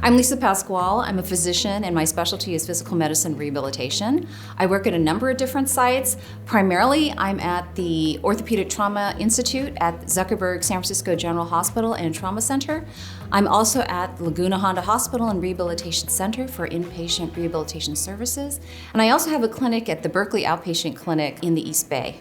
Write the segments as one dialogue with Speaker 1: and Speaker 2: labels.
Speaker 1: I'm Lisa Pascual. I'm a physician and my specialty is physical medicine rehabilitation. I work at a number of different sites. Primarily, I'm at the Orthopedic Trauma Institute at Zuckerberg San Francisco General Hospital and Trauma Center. I'm also at Laguna Honda Hospital and Rehabilitation Center for inpatient rehabilitation services. And I also have a clinic at the Berkeley Outpatient Clinic in the East Bay.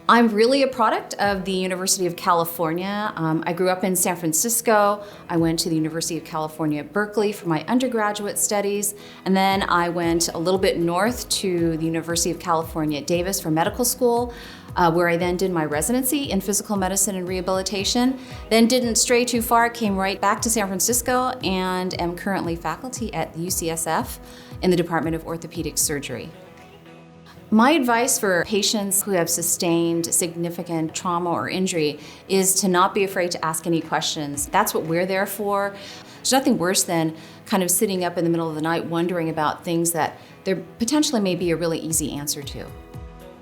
Speaker 1: I'm really a product of the University of California. I grew up in San Francisco. I went to the University of California at Berkeley for my undergraduate studies. And then I went a little bit north to the University of California at Davis for medical school, where I then did my residency in physical medicine and rehabilitation. Then didn't stray too far, came right back to San Francisco and am currently faculty at the UCSF in the Department of Orthopedic Surgery. My advice for patients who have sustained significant trauma or injury is to not be afraid to ask any questions. That's what we're there for. There's nothing worse than kind of sitting up in the middle of the night wondering about things that there potentially may be a really easy answer to.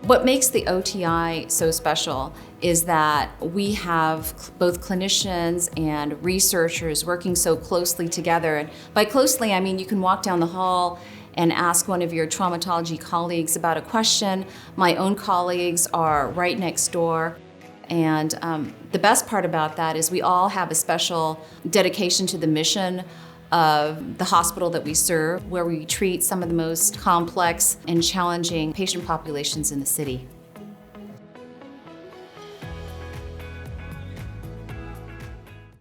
Speaker 1: What makes the OTI so special is that we have both clinicians and researchers working so closely together. And by closely, I mean you can walk down the hall and ask one of your traumatology colleagues about a question. My own colleagues are right next door. And the best part about that is we all have a special dedication to the mission of the hospital that we serve, where we treat some of the most complex and challenging patient populations in the city.